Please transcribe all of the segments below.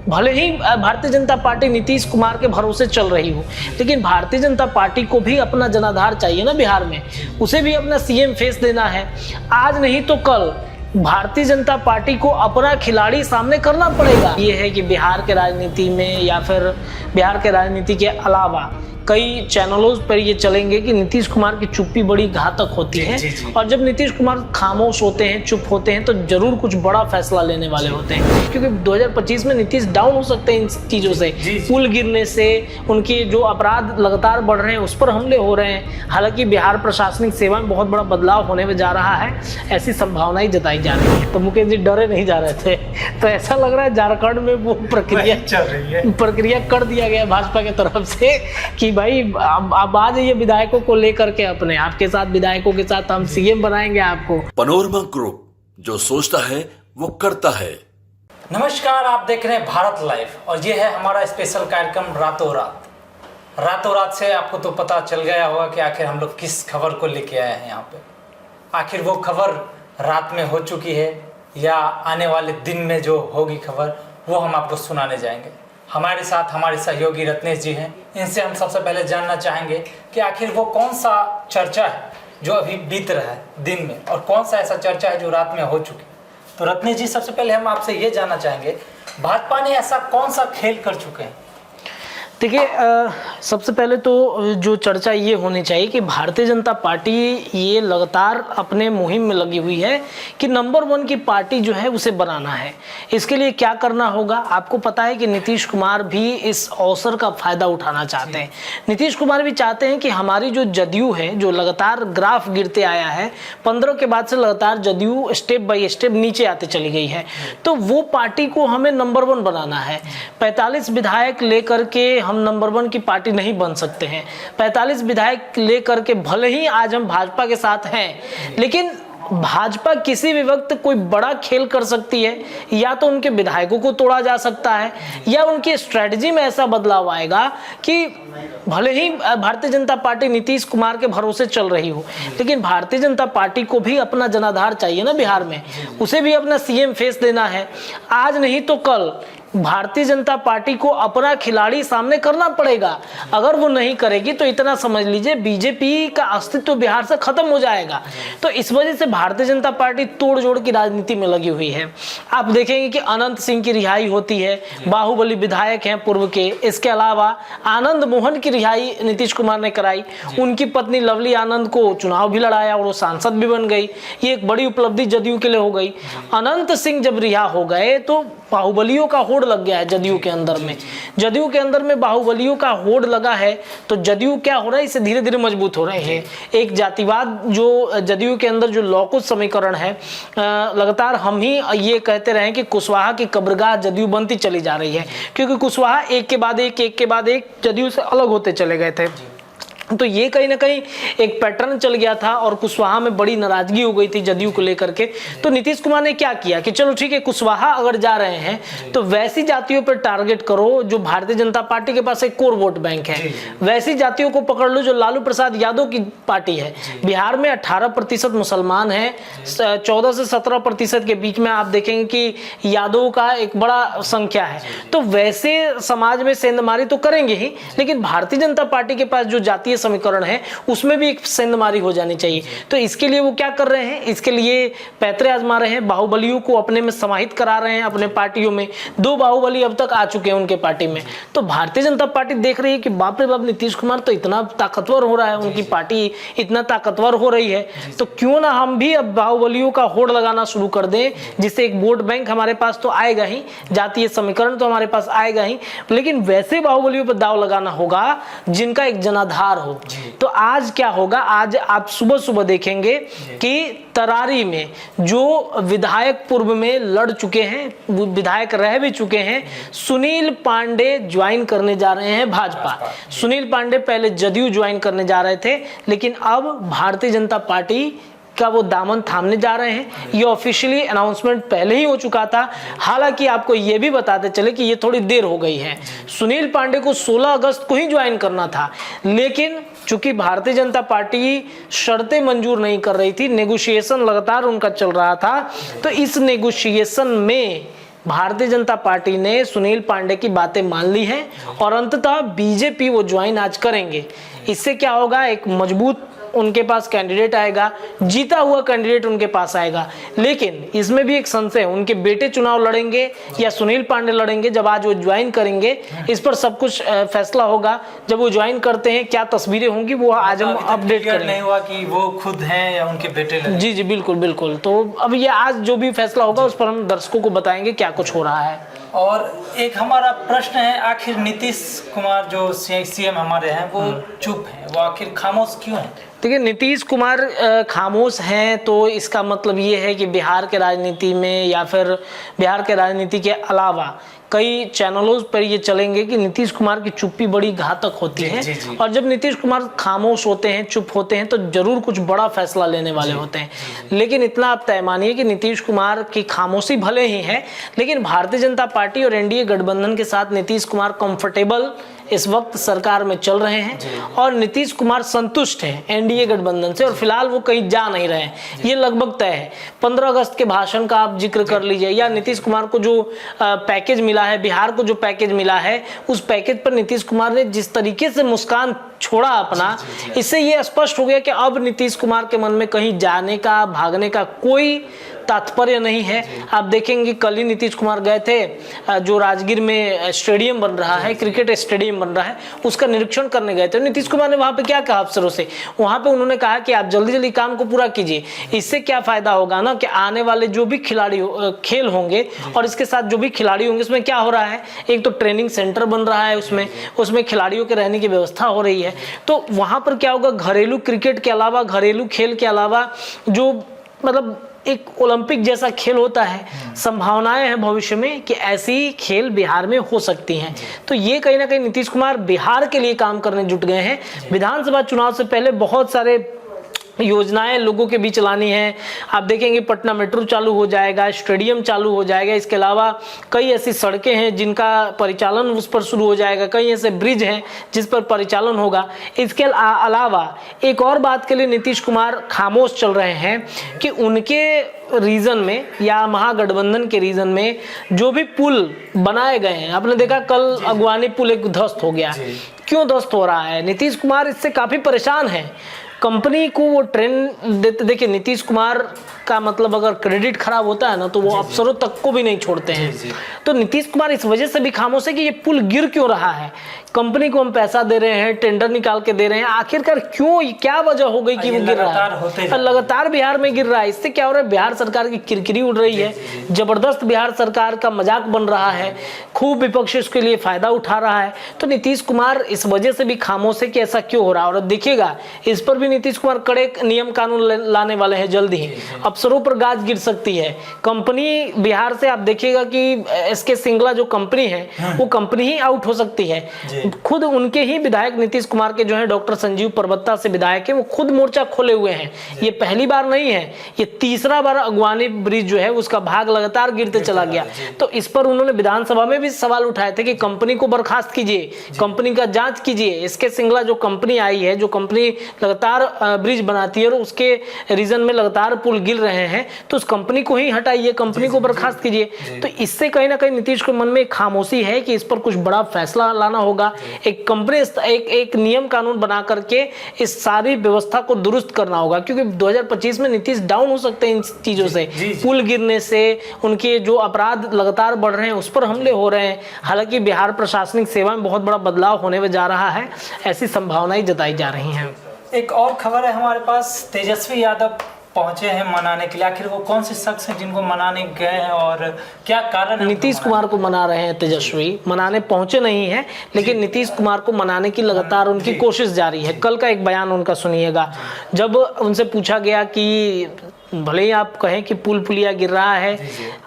भले ही भारतीय जनता पार्टी नीतीश कुमार के भरोसे चल रही हो, लेकिन भारतीय जनता पार्टी को भी अपना जनाधार चाहिए ना बिहार में, उसे भी अपना सीएम फेस देना है। आज नहीं तो कल भारतीय जनता पार्टी को अपना खिलाड़ी सामने करना पड़ेगा। ये है कि बिहार के राजनीति में या फिर बिहार के राजनीति के अलावा कई चैनलों पर ये चलेंगे कि नीतीश कुमार की चुप्पी बड़ी घातक होती है। और जब नीतीश कुमार खामोश होते हैं, चुप होते हैं, तो जरूर कुछ बड़ा फैसला लेने वाले होते हैं, क्योंकि 2025 में नीतीश डाउन हो सकते हैं इन चीज़ों से, पुल गिरने से, उनके जो अपराध लगातार बढ़ रहे हैं उस पर हमले हो रहे हैं। हालांकि बिहार प्रशासनिक सेवा में बहुत बड़ा बदलाव होने में जा रहा है, ऐसी संभावनाएं जताई जा रही है। तो मुकेश जी डरे नहीं जा रहे थे, तो ऐसा लग रहा है झारखंड में वो प्रक्रिया चल रही है, प्रक्रिया कर दिया गया भाजपा की तरफ से कि भाई अब आ जाइए विधायकों को लेकर के, अपने आपके साथ विधायकों के साथ हम सीएम बनाएंगे आपको। पनोरमा ग्रुप, जो सोचता है वो करता है। नमस्कार, आप देख रहे हैं भारत लाइव और ये है हमारा स्पेशल कार्यक्रम रातों रात। रातों रात से आपको तो पता चल गया होगा कि आखिर हम लोग किस खबर को लेके आए हैं यहाँ पे। आखिर वो खबर रात में हो चुकी है या आने वाले दिन में जो होगी खबर, वो हम आपको सुनाने जाएंगे। हमारे साथ हमारे सहयोगी रत्नेश जी हैं। इनसे हम सबसे पहले जानना चाहेंगे कि आखिर वो कौन सा चर्चा है जो अभी बीत रहा है दिन में, और कौन सा ऐसा चर्चा है जो रात में हो चुकी। तो रत्नेश जी, सबसे पहले हम आपसे ये जानना चाहेंगे, भाजपा ने ऐसा कौन सा खेल कर चुके हैं? देखिए, सबसे पहले तो जो चर्चा ये होनी चाहिए कि भारतीय जनता पार्टी ये लगातार अपने मुहिम में लगी हुई है कि नंबर 1 की पार्टी जो है उसे बनाना है। इसके लिए क्या करना होगा, आपको पता है कि नीतीश कुमार भी इस अवसर का फायदा उठाना चाहते हैं। नीतीश कुमार भी चाहते हैं कि हमारी जो जदयू है, जो लगातार ग्राफ गिरते आया है, 15 के बाद से लगातार जदयू स्टेप बाय स्टेप नीचे आते चली गई है, तो वो पार्टी को हमें नंबर 1 बनाना है। 45 विधायक लेकर के हम नंबर 1 की पार्टी नहीं बन सकते हैं। 45 विधायक लेकर के भले ही आज हम भाजपा के साथ हैं, लेकिन भाजपा किसी भी वक्त कोई बड़ा खेल कर सकती है। या तो उनके विधायकों को तोड़ा जा सकता है, या उनकी स्ट्रेटजी में ऐसा बदलाव आएगा कि भले ही भारतीय जनता पार्टी नीतीश कुमार के भरोसे चल रही हो, लेकिन भारतीय जनता पार्टी को भी अपना जनाधार चाहिए ना बिहार में, उसे भी अपना सीएम फेस देना है। आज नहीं तो कल भारतीय जनता पार्टी को अपना खिलाड़ी सामने करना पड़ेगा। अगर वो नहीं करेगी तो इतना समझ लीजिए बीजेपी का अस्तित्व बिहार से खत्म हो जाएगा। तो इस वजह से भारतीय जनता पार्टी तोड़ जोड़ की राजनीति में लगी हुई है। आप देखेंगे कि अनंत सिंह की रिहाई होती है, बाहुबली विधायक हैं पूर्व के। इसके अलावा आनंद मोहन की रिहाई नीतीश कुमार ने कराई, उनकी पत्नी लवली आनंद को चुनाव भी लड़ाया और वो सांसद भी बन गई। ये एक बड़ी उपलब्धि जदयू के लिए हो गई। अनंत सिंह जब रिहा हो गए तो बाहुबलियों का होड़ लग गया है जदयू के अंदर में। जदयू के अंदर में बाहुबलियों का होड़ लगा है, तो जदयू क्या हो रहा है, इसे धीरे धीरे मजबूत हो रहे हैं। एक जातिवाद जो जदयू के अंदर जो लौकुश समीकरण है, लगातार हम ही ये कहते रहे कि कुशवाहा की कब्रगाह जदयू बनती चली जा रही है, क्योंकि कुशवाहा एक के बाद एक जदयू से अलग होते चले गए थे। तो ये कहीं ना कहीं एक पैटर्न चल गया था और कुशवाहा में बड़ी नाराजगी हो गई थी जदयू को लेकर के। तो नीतीश कुमार ने क्या किया कि चलो ठीक है, कुशवाहा अगर जा रहे हैं तो वैसी जातियों पर टारगेट करो जो भारतीय जनता पार्टी के पास एक कोर वोट बैंक है। वैसी जातियों को पकड़ लो जो लालू प्रसाद यादव की पार्टी है। बिहार में 18% मुसलमान है, 14 से 17% के बीच में आप देखेंगे कि यादव का एक बड़ा संख्या है। तो वैसे समाज में सेंधमारी तो करेंगे ही, लेकिन भारतीय जनता पार्टी के पास जो जातीय समीकरण है उसमें भी एक सेंधमारी हो जानी चाहिए। तो इसके लिए वो क्या कर रहे हैं, इसके लिए पैतरे आजमा रहे हैं, बाहुबलियों को अपने में समाहित करा रहे हैं अपने पार्टियों में। 2 बाहुबली अब तक आ चुके हैं उनके पार्टी में। तो भारतीय जनता पार्टी देख रही है कि बाप रे बाप, नीतीश कुमार तो इतना ताकतवर हो रहा है, उनकी पार्टी इतना ताकतवर हो रही है, तो क्यों ना हम भी अब बाहुबलियों का होड़ लगाना शुरू कर दें, जिससे एक वोट बैंक हमारे पास तो आएगा ही, जातीय समीकरण तो हमारे पास आएगा ही, लेकिन वैसे बाहुबलियों पर दाव लगाना होगा जिनका एक जनाधार हो। तो आज क्या होगा, आज आप सुबह सुबह देखेंगे कि तरारी में जो विधायक पूर्व में लड़ चुके हैं, विधायक रह भी चुके हैं, सुनील पांडे ज्वाइन करने जा रहे हैं भाजपा। सुनील पांडे पहले जदयू ज्वाइन करने जा रहे थे, लेकिन अब भारतीय जनता पार्टी का वो दामन थामने जा रहे हैं। ये ऑफिशियली अनाउंसमेंट पहले ही हो चुका था। हालांकि आपको ये भी बताते चले कि ये थोड़ी देर हो गई है। सुनील पांडे को 16 अगस्त को ही ज्वाइन करना था, लेकिन चूंकि भारतीय जनता पार्टी शर्तें मंजूर नहीं कर रही थी, नेगोशिएशन लगातार उनका चल रहा था, तो इस नेगोशिएशन में भारतीय जनता पार्टी ने सुनील पांडे की बातें मान ली हैं और अंततः बीजेपी वो ज्वाइन आज करेंगे। इससे क्या होगा, एक मजबूत उनके पास कैंडिडेट आएगा, जीता हुआ कैंडिडेट उनके पास आएगा। लेकिन इसमें भी एक संशय है, उनके बेटे चुनाव लड़ेंगे या सुनील पांडे लड़ेंगे। जब आज वो ज्वाइन करेंगे इस पर सब कुछ फैसला होगा। जब वो ज्वाइन करते हैं क्या तस्वीरें होंगी वो आज हम अपडेट करेंगे। नहीं हुआ कि वो खुद हैं या उनके बेटे लड़ेंगे। जी जी बिल्कुल बिल्कुल। तो अब ये आज जो भी फैसला होगा उस पर हम दर्शकों को बताएंगे क्या कुछ हो रहा है। और एक हमारा प्रश्न है, आखिर नीतीश कुमार जो सीएम हमारे हैं वो चुप हैं, वो आखिर खामोश क्यों हैं? देखिए, नीतीश कुमार खामोश हैं तो इसका मतलब ये है कि बिहार के राजनीति में या फिर बिहार के राजनीति के अलावा कई चैनलों पर ये चलेंगे कि नीतीश कुमार की चुप्पी बड़ी घातक होती है। जी। और जब नीतीश कुमार खामोश होते हैं, चुप होते हैं, तो जरूर कुछ बड़ा फैसला लेने वाले होते हैं। लेकिन इतना आप तय मानिए कि नीतीश कुमार की खामोशी भले ही है, लेकिन भारतीय जनता पार्टी और एनडीए गठबंधन के साथ नीतीश कुमार कंफर्टेबल इस वक्त सरकार में चल रहे हैं और नीतीश कुमार संतुष्ट हैं एनडीए गठबंधन से और फिलहाल वो कहीं जा नहीं रहे हैं, ये लगभग तय है। 15 अगस्त के भाषण का आप जिक्र कर लीजिए या नीतीश कुमार को जो पैकेज मिला है, बिहार को जो पैकेज मिला है, उस पैकेज पर नीतीश कुमार ने जिस तरीके से मुस्कान छोड़ा अपना, इससे ये स्पष्ट हो गया कि अब नीतीश कुमार के मन में कहीं जाने का, भागने का कोई तात्पर्य नहीं है। आप देखेंगे कल ही नीतीश कुमार गए थे, जो राजगीर में स्टेडियम बन रहा है, क्रिकेट स्टेडियम बन रहा है, उसका निरीक्षण करने गए थे। नीतीश कुमार ने वहां पे क्या कहा अफसरों से, वहां पे उन्होंने कहा कि आप जल्दी जल्दी काम को पूरा कीजिए। इससे क्या फायदा होगा ना कि आने वाले जो भी खिलाड़ी खेल होंगे और इसके साथ जो भी खिलाड़ी होंगे, उसमें क्या हो रहा है, एक तो ट्रेनिंग सेंटर बन रहा है, उसमें खिलाड़ियों के रहने की व्यवस्था हो रही है। तो वहां पर क्या होगा, घरेलू क्रिकेट के अलावा, घरेलू खेल के अलावा जो मतलब एक ओलंपिक जैसा खेल होता है, संभावनाएं हैं भविष्य में कि ऐसी खेल बिहार में हो सकती हैं। तो ये कहीं ना कहीं नीतीश कुमार बिहार के लिए काम करने जुट गए हैं। विधानसभा चुनाव से पहले बहुत सारे योजनाएं लोगों के बीच लानी है। आप देखेंगे पटना मेट्रो चालू हो जाएगा, स्टेडियम चालू हो जाएगा, इसके अलावा कई ऐसी सड़कें हैं जिनका परिचालन उस पर शुरू हो जाएगा, कई ऐसे ब्रिज हैं जिस पर परिचालन होगा। इसके अलावा एक और बात के लिए नीतीश कुमार खामोश चल रहे हैं कि उनके रीजन में या महागठबंधन के रीजन में जो भी पुल बनाए गए हैं, आपने देखा कल अगवानी पुल एक ध्वस्त हो गया। क्यों ध्वस्त हो रहा है? नीतीश कुमार इससे काफी परेशान है। कंपनी को वो ट्रेंड देते, देखिए नीतीश कुमार का मतलब अगर क्रेडिट खराब होता है ना तो वो अफसरों तक को भी नहीं छोड़ते हैं। तो नीतीश कुमार इस वजह से भी खामोश है कि ये पुल गिर क्यों रहा है। कंपनी को हम पैसा दे रहे हैं, टेंडर निकाल के दे रहे हैं, आखिरकार क्यों, क्या वजह हो गई कि वो गिर रहा है, लगातार बिहार में गिर रहा है। इससे क्या हो रहा है, बिहार सरकार की किरकिरी उड़ रही है, जबरदस्त बिहार सरकार का मजाक बन रहा है, खूब विपक्ष इसके लिए फायदा उठा रहा है। तो नीतीश कुमार इस वजह से भी खामोश है कि ऐसा क्यों हो रहा है। और देखिएगा इस पर भी नीतीश कुमार कड़े नियम कानून लाने वाले हैं जल्द ही। अफसरों पर गाज गिर सकती है। कंपनी बिहार से आप देखिएगा कि एसके सिंगला जो कंपनी है वो कंपनी ही आउट हो सकती है। खुद उनके ही विधायक नीतीश कुमार के जो है डॉक्टर संजीव परबत्ता से विधायक है, वो खुद मोर्चा खोले हुए हैं। ये पहली बार नहीं है, ये तीसरा बार अगवानी ब्रिज जो है उसका भाग लगातार गिरते चला गया। तो इस पर उन्होंने विधानसभा में भी सवाल उठाए थे कि कंपनी को बर्खास्त कीजिए, कंपनी का जांच कीजिए। एसके सिंगला जो कंपनी आई है, जो कंपनी लगातार ब्रिज बनाती है और उसके रीजन में लगातार पुल गिर रहे हैं, तो उस कंपनी को ही हटाइए, कंपनी को बर्खास्त कीजिए। तो इससे कहीं ना कहीं नीतीश के मन में खामोशी है कि इस पर कुछ बड़ा फैसला लाना होगा। एक कंपनी एक नियम कानून बना करके इस सारी व्यवस्था को दुरुस्त करना होगा, क्योंकि 2025 में नीतीश डाउन हो सकते हैं इन चीजों से। पुल गिरने से उनके जो अपराध लगातार बढ़ रहे हैं उस पर हमले हो रहे हैं। हालांकि बिहार प्रशासनिक सेवा में बहुत बड़ा बदलाव होने में जा रहा है, ऐसी संभावनाएं जताई जा रही हैं। एक और खबर है हमारे पास, तेजस्वी यादव पहुंचे हैं मनाने के लिए। आखिर वो कौन से शख्स हैं जिनको मनाने गए हैं और क्या कारण है? नीतीश कुमार को मना रहे हैं तेजस्वी, मनाने पहुंचे नहीं हैं, लेकिन नीतीश कुमार को मनाने की लगातार उनकी कोशिश जारी है। कल का एक बयान उनका सुनिएगा, जब उनसे पूछा गया कि भले ही आप कहें कि पुल पुलिया गिर रहा है,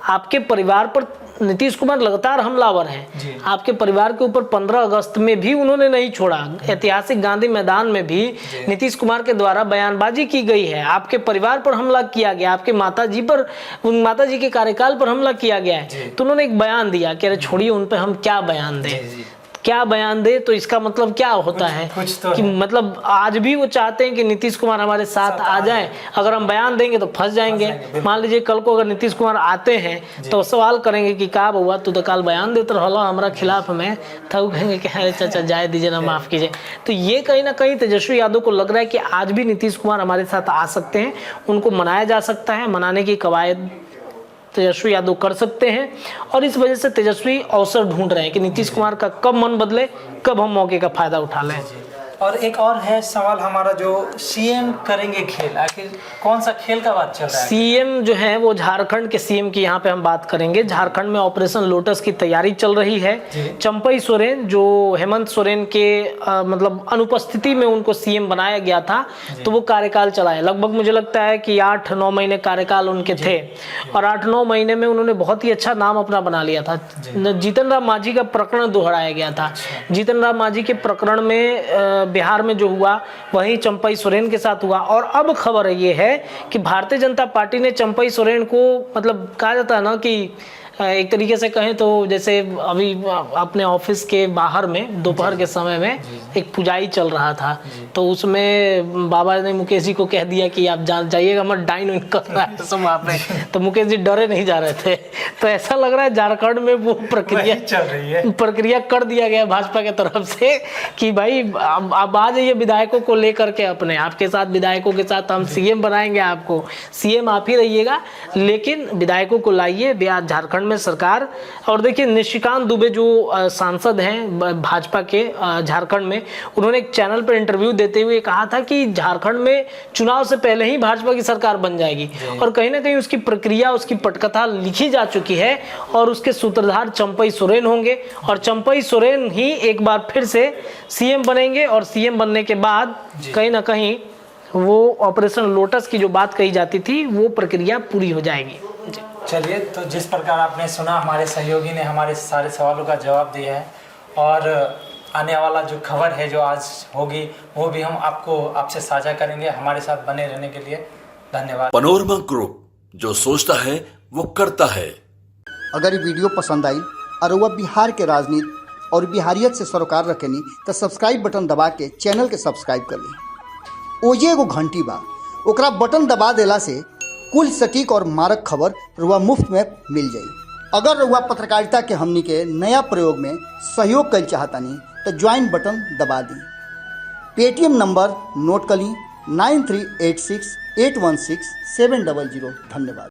आपके परिवार पर नीतीश कुमार लगातार हमलावर हैं। आपके परिवार के ऊपर 15 अगस्त में भी उन्होंने नहीं छोड़ा, ऐतिहासिक गांधी मैदान में भी नीतीश कुमार के द्वारा बयानबाजी की गई है। आपके परिवार पर हमला किया गया, आपके माताजी पर, उन माताजी के कार्यकाल पर हमला किया गया है। तो उन्होंने एक बयान दिया कि अरे छोड़िए, उन पर हम क्या बयान दें, क्या बयान दे, तो इसका मतलब क्या होता है कुछ तो कि है। मतलब आज भी वो चाहते हैं कि नीतीश कुमार हमारे साथ आ जाएं। अगर हम बयान देंगे तो फंस जाएंगे। मान लीजिए कल को अगर नीतीश कुमार आते हैं तो सवाल करेंगे कि का हुआ, तू तो कल बयान देते रहो हमारा खिलाफ में, तो कहेंगे कि अरे चाचा जाए दीजिए ना, माफ कीजिए। तो ये कहीं ना कहीं तेजस्वी यादव को लग रहा है कि आज भी नीतीश कुमार हमारे साथ आ सकते हैं, उनको मनाया जा सकता है, मनाने की कवायद तेजस्वी यादव कर सकते हैं। और इस वजह से तेजस्वी अवसर ढूंढ रहे हैं कि नीतीश कुमार का कब मन बदले, कब हम मौके का फायदा उठा लें। और एक और है सवाल हमारा, जो सीएम करेंगे खेल, आखिर कौन सा खेल का बात चल रहा है? सीएम जो है वो झारखंड के सीएम की यहाँ पे हम बात करेंगे। झारखंड में ऑपरेशन लोटस की तैयारी चल रही है। चंपई सोरेन जो हेमंत सोरेन के मतलब अनुपस्थिति में उनको सीएम बनाया गया था, तो वो कार्यकाल चलाए। लगभग मुझे लगता है कि 8-9 महीने कार्यकाल उनके थे, और 8-9 महीने में उन्होंने बहुत ही अच्छा नाम अपना बना लिया था। जीतन राम मांझी का प्रकरण दोहराया गया था। जीतन राम मांझी के प्रकरण में बिहार में जो हुआ वही चंपई सोरेन के साथ हुआ। और अब खबर ये है कि भारतीय जनता पार्टी ने चंपई सोरेन को, मतलब कहा जाता है ना कि एक तरीके से कहें तो जैसे अभी अपने ऑफिस के बाहर में दोपहर के समय में एक पुजाई चल रहा था, तो उसमें बाबा ने मुकेश जी को कह दिया कि आप जाइएगा मत, डाइन उइन कर रहा है सब वहाँ पे। तो मुकेश जी डरे नहीं जा रहे थे। तो ऐसा लग रहा है झारखंड में वो प्रक्रिया चल रही है, प्रक्रिया कर दिया गया भाजपा के तरफ से कि भाई आप आ जाइए विधायकों को लेकर के, अपने आपके साथ विधायकों के साथ हम सीएम बनाएंगे, आपको सीएम आप ही रहिएगा, लेकिन विधायकों को लाइए बिहार झारखंड में सरकार। और देखिए निशिकांत दुबे जो सांसद हैं भाजपा के झारखंड में, उन्होंने एक चैनल पर इंटरव्यू देते हुए कहा था कि झारखंड में चुनाव से पहले ही भाजपा की सरकार बन जाएगी। और कहीं ना कहीं उसकी प्रक्रिया, उसकी पटकथा लिखी जा चुकी है, और उसके सूत्रधार चंपई सोरेन होंगे, और चंपई सोरेन ही एक बार फिर से सीएम बनेंगे। और सीएम बनने के बाद कहीं ना कहीं वो ऑपरेशन लोटस की जो बात कही जाती थी वो प्रक्रिया पूरी हो जाएगी। चलिए, तो जिस प्रकार आपने सुना, हमारे सहयोगी ने हमारे सारे सवालों का जवाब दिया है, और आने वाला जो खबर है जो आज होगी वो भी हम आपसे साझा करेंगे। हमारे साथ बने रहने के लिए धन्यवाद। पनोरमा ग्रुप, जो सोचता है वो करता है। अगर ये वीडियो पसंद आई और वह बिहार के राजनीति और बिहारियत से सरोकार रखेनी तो सब्सक्राइब बटन दबा के चैनल के सब्सक्राइब कर ली। ओजे एगो घंटी बा, ओकरा बटन दबा देला से कुल सटीक और मारक खबर रुआ मुफ्त में मिल जाई। अगर रुआ पत्रकारिता के हमनी के नया प्रयोग में सहयोग कर चाहतानी तो ज्वाइन बटन दबा दी। पेटीएम नंबर नोट कर ली 9386816700। धन्यवाद।